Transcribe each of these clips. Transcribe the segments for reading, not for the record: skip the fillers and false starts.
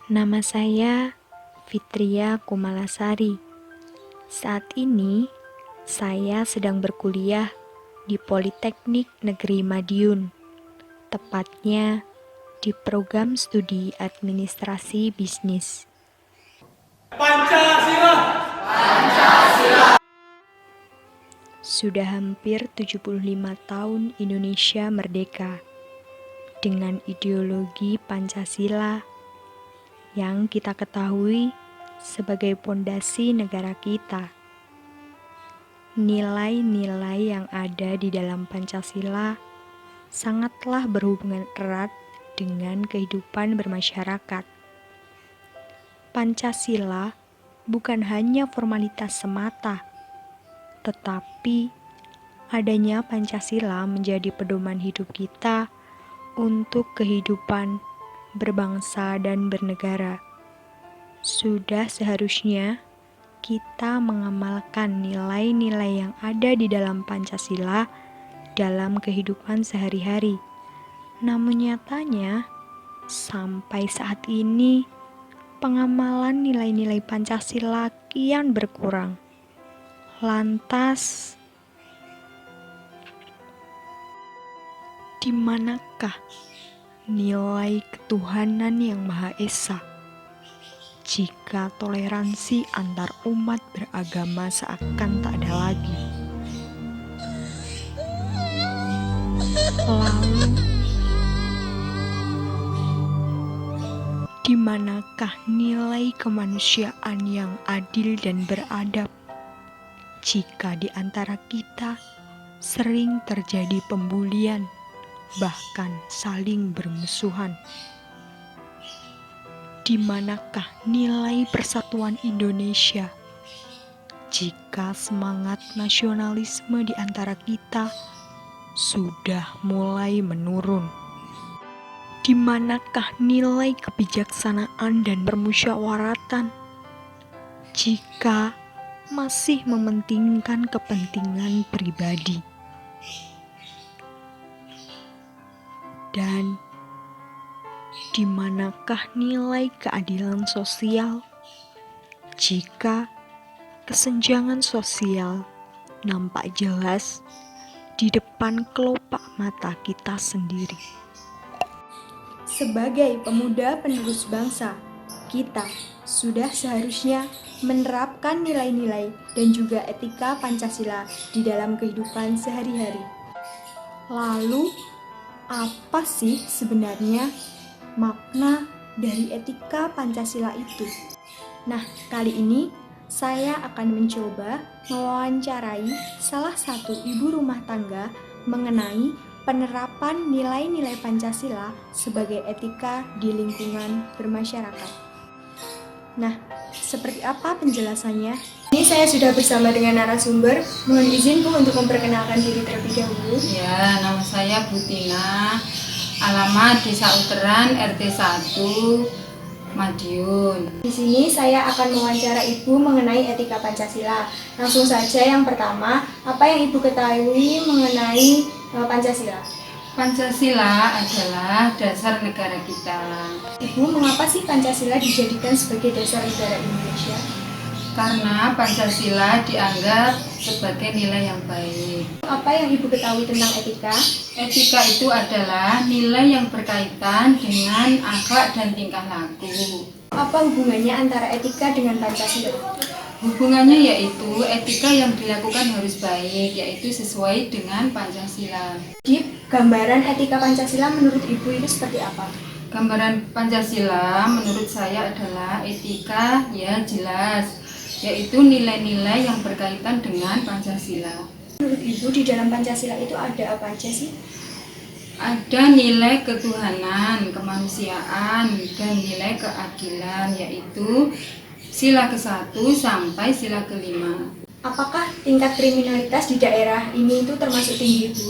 Nama saya Fitria Kumalasari. Saat ini saya sedang berkuliah di Politeknik Negeri Madiun, tepatnya di program studi administrasi bisnis. Pancasila! Sudah hampir 75 tahun Indonesia merdeka dengan ideologi Pancasila yang kita ketahui sebagai pondasi negara kita. Nilai-nilai yang ada di dalam Pancasila sangatlah berhubungan erat dengan kehidupan bermasyarakat. Pancasila bukan hanya formalitas semata, tetapi adanya Pancasila menjadi pedoman hidup kita untuk kehidupan berbangsa dan bernegara. Sudah seharusnya kita mengamalkan nilai-nilai yang ada di dalam Pancasila dalam kehidupan sehari-hari. Namun nyatanya, sampai saat ini, pengamalan nilai-nilai Pancasila kian berkurang. Lantas, di manakah nilai ketuhanan yang Maha Esa jika toleransi antar umat beragama seakan tak ada lagi? Lalu, di manakah nilai kemanusiaan yang adil dan beradab jika di antara kita sering terjadi pembulian, bahkan saling bermusuhan? Di manakah nilai persatuan Indonesia jika semangat nasionalisme di antara kita sudah mulai menurun? Di manakah nilai kebijaksanaan dan permusyawaratan jika masih mementingkan kepentingan pribadi? Dan di manakah nilai keadilan sosial jika kesenjangan sosial nampak jelas di depan kelopak mata kita sendiri? Sebagai pemuda penerus bangsa, kita sudah seharusnya menerapkan nilai-nilai dan juga etika Pancasila di dalam kehidupan sehari-hari. Lalu, apa sih sebenarnya makna dari etika Pancasila itu? Nah, kali ini saya akan mencoba mewawancarai salah satu ibu rumah tangga mengenai penerapan nilai-nilai Pancasila sebagai etika di lingkungan bermasyarakat. Nah, seperti apa penjelasannya? Ini saya sudah bersama dengan narasumber. Mohon izin Bu untuk memperkenalkan diri terlebih dahulu. Ya, nama saya Butina, alamat Desa Uteran, RT 1, Madiun. Di sini saya akan mewawancara Ibu mengenai etika Pancasila. Langsung saja yang pertama, apa yang Ibu ketahui mengenai Pancasila? Pancasila adalah dasar negara kita. Ibu, mengapa sih Pancasila dijadikan sebagai dasar negara Indonesia? Karena Pancasila dianggap sebagai nilai yang baik. Apa yang Ibu ketahui tentang etika? Etika itu adalah nilai yang berkaitan dengan akhlak dan tingkah laku. Apa hubungannya antara etika dengan Pancasila? Hubungannya yaitu etika yang dilakukan harus baik, yaitu sesuai dengan Pancasila. Gambaran etika Pancasila menurut Ibu itu seperti apa? Gambaran Pancasila menurut saya adalah etika yang jelas, yaitu nilai-nilai yang berkaitan dengan Pancasila. Menurut Ibu di dalam Pancasila itu ada apa aja sih? Ada nilai ketuhanan, kemanusiaan, dan nilai keadilan, yaitu sila ke-1 sampai sila ke-5. Apakah tingkat kriminalitas di daerah ini itu termasuk tinggi, Bu?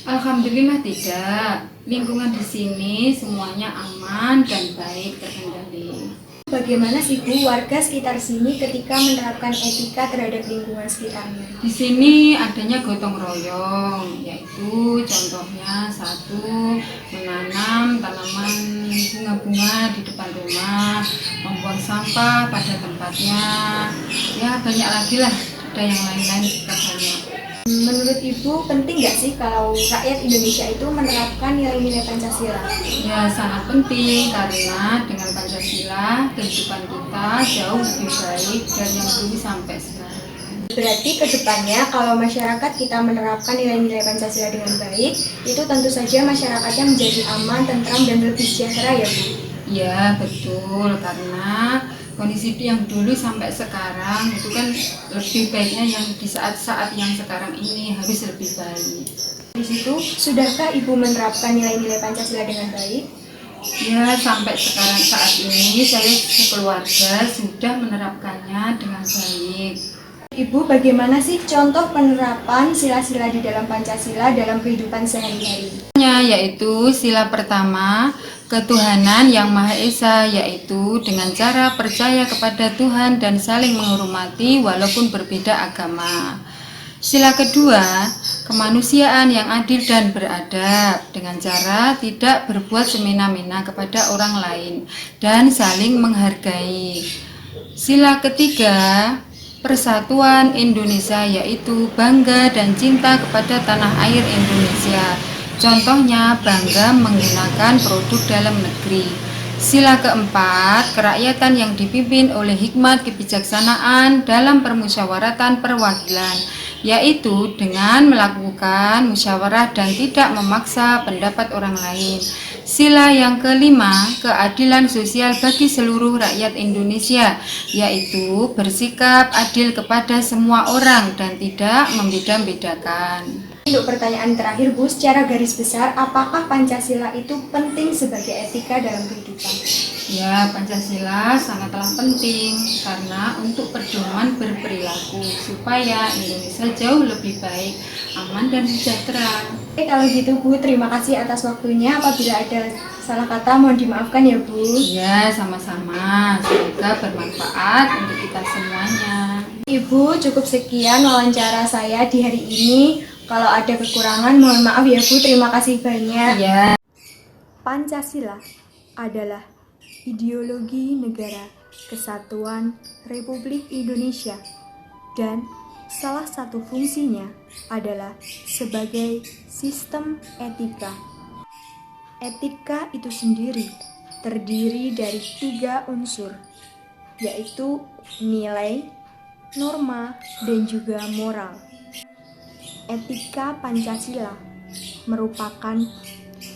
Alhamdulillah tidak. Lingkungan di sini semuanya aman dan baik terkendali. Bagaimana sih Bu warga sekitar sini ketika menerapkan etika terhadap lingkungan sekitarnya? Di sini adanya gotong royong, yaitu contohnya 1, menanam tanaman bunga bunga-bunga di depan rumah, membuang sampah pada tempatnya. Ya banyak lagi lah, ada yang lain-lain juga banyak. Menurut Ibu, penting nggak sih kalau rakyat Indonesia itu menerapkan nilai-nilai Pancasila? Ya sangat penting karena dengan Pancasila kehidupan kita jauh lebih baik dari yang dulu sampai sekarang. Berarti kedepannya kalau masyarakat kita menerapkan nilai-nilai Pancasila dengan baik, itu tentu saja masyarakatnya menjadi aman, tentram, dan lebih sejahtera ya Bu? Ya betul, karena kondisi yang dulu sampai sekarang itu kan lebih baiknya yang di saat-saat yang sekarang ini harus lebih baik. Di situ, sudahkah Ibu menerapkan nilai-nilai Pancasila dengan baik? Ya sampai sekarang saat ini saya sekeluarga sudah menerapkannya dengan baik. Ibu, bagaimana sih contoh penerapan sila-sila di dalam Pancasila dalam kehidupan sehari-hari? Yaitu sila pertama, ketuhanan yang Maha Esa, yaitu dengan cara percaya kepada Tuhan dan saling menghormati walaupun berbeda agama. Sila kedua, kemanusiaan yang adil dan beradab dengan cara tidak berbuat semena-mena kepada orang lain dan saling menghargai. Sila ketiga, persatuan Indonesia, yaitu bangga dan cinta kepada tanah air Indonesia. Contohnya bangga menggunakan produk dalam negeri. Sila keempat, kerakyatan yang dipimpin oleh hikmat kebijaksanaan dalam permusyawaratan perwakilan, yaitu dengan melakukan musyawarah dan tidak memaksa pendapat orang lain. Sila yang kelima, keadilan sosial bagi seluruh rakyat Indonesia, yaitu bersikap adil kepada semua orang dan tidak membeda-bedakan. Untuk pertanyaan terakhir Bu, secara garis besar, apakah Pancasila itu penting sebagai etika dalam kehidupan? Ya, Pancasila sangatlah penting karena untuk pedoman berperilaku supaya Indonesia jauh lebih baik, aman dan sejahtera. Oke, kalau gitu Bu, terima kasih atas waktunya. Apabila ada salah kata mohon dimaafkan ya Bu. Ya, sama-sama. Semoga bermanfaat untuk kita semuanya. Ibu, cukup sekian wawancara saya di hari ini. Kalau ada kekurangan mohon maaf ya Bu. Terima kasih banyak. Ya. Pancasila adalah ideologi negara kesatuan Republik Indonesia dan salah satu fungsinya adalah sebagai sistem etika. Etika itu sendiri terdiri dari 3 unsur, yaitu nilai, norma, dan juga moral. Etika Pancasila merupakan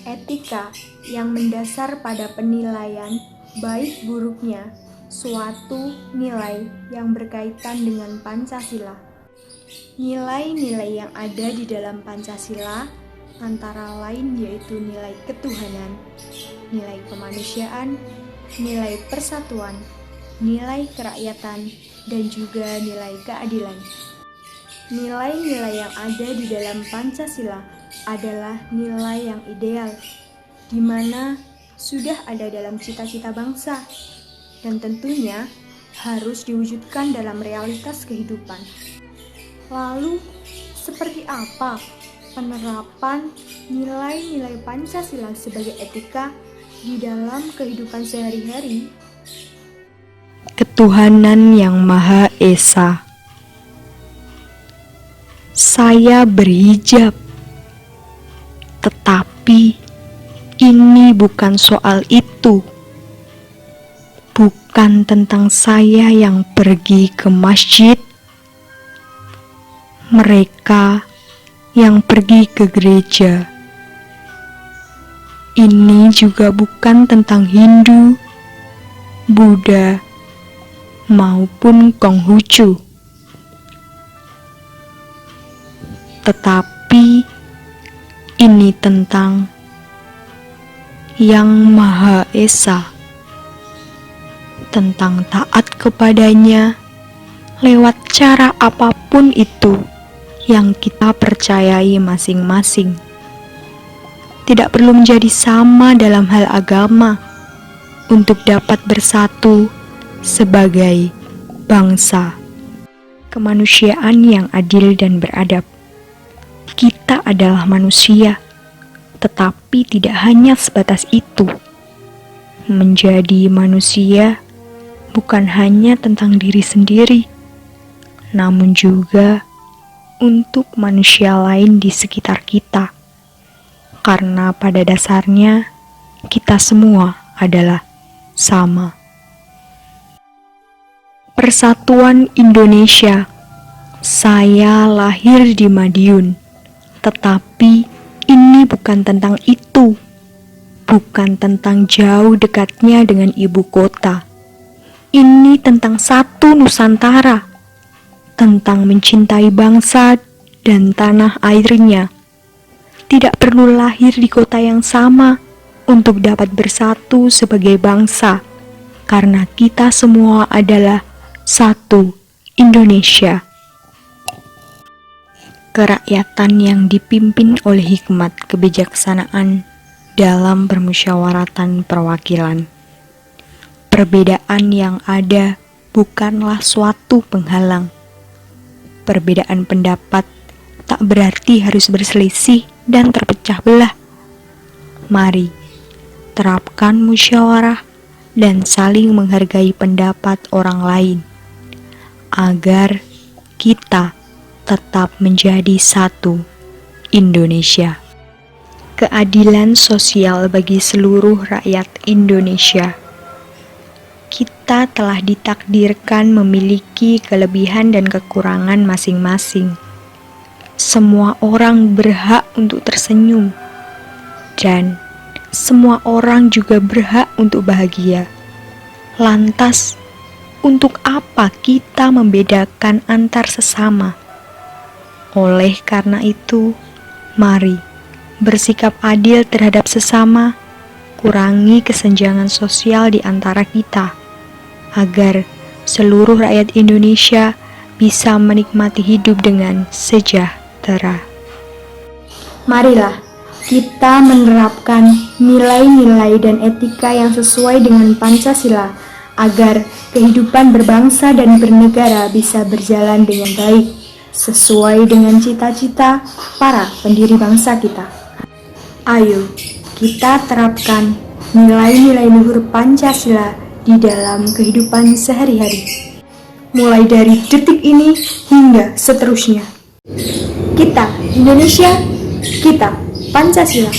etika yang mendasar pada penilaian baik buruknya suatu nilai yang berkaitan dengan Pancasila. Nilai-nilai yang ada di dalam Pancasila antara lain yaitu nilai ketuhanan, nilai kemanusiaan, nilai persatuan, nilai kerakyatan, dan juga nilai keadilan. Nilai-nilai yang ada di dalam Pancasila adalah nilai yang ideal, di mana sudah ada dalam cita-cita bangsa, dan tentunya harus diwujudkan dalam realitas kehidupan. Lalu, seperti apa penerapan nilai-nilai Pancasila sebagai etika di dalam kehidupan sehari-hari? Ketuhanan yang Maha Esa. Saya berhijab, tetapi ini bukan soal itu. Bukan tentang saya yang pergi ke masjid, mereka yang pergi ke gereja. Ini juga bukan tentang Hindu, Buddha, maupun Konghucu. Tetapi ini tentang Yang Maha Esa, tentang taat kepadanya lewat cara apapun itu yang kita percayai masing-masing. Tidak perlu menjadi sama dalam hal agama untuk dapat bersatu sebagai bangsa. Kemanusiaan yang adil dan beradab. Kita adalah manusia, tetapi tidak hanya sebatas itu. Menjadi manusia bukan hanya tentang diri sendiri, namun juga untuk manusia lain di sekitar kita. Karena pada dasarnya kita semua adalah sama. Persatuan Indonesia. Saya lahir di Madiun, tetapi ini bukan tentang itu. Bukan tentang jauh dekatnya dengan ibu kota. Ini tentang satu Nusantara, tentang mencintai bangsa dan tanah airnya. Tidak perlu lahir di kota yang sama untuk dapat bersatu sebagai bangsa, karena kita semua adalah satu Indonesia. Kerakyatan yang dipimpin oleh hikmat kebijaksanaan dalam permusyawaratan perwakilan. Perbedaan yang ada bukanlah suatu penghalang. Perbedaan pendapat tak berarti harus berselisih dan terpecah belah. Mari terapkan musyawarah dan saling menghargai pendapat orang lain, agar kita tetap menjadi satu Indonesia. Keadilan sosial bagi seluruh rakyat Indonesia. Kita telah ditakdirkan memiliki kelebihan dan kekurangan masing-masing. Semua orang berhak untuk tersenyum, dan semua orang juga berhak untuk bahagia. Lantas, untuk apa kita membedakan antar sesama? Oleh karena itu, mari bersikap adil terhadap sesama, kurangi kesenjangan sosial di antara kita, agar seluruh rakyat Indonesia bisa menikmati hidup dengan sejahtera. Marilah kita menerapkan nilai-nilai dan etika yang sesuai dengan Pancasila, agar kehidupan berbangsa dan bernegara bisa berjalan dengan baik, sesuai dengan cita-cita para pendiri bangsa kita. Ayo, kita terapkan nilai-nilai luhur Pancasila di dalam kehidupan sehari-hari, mulai dari detik ini hingga seterusnya. Kita Indonesia, kita Pancasila.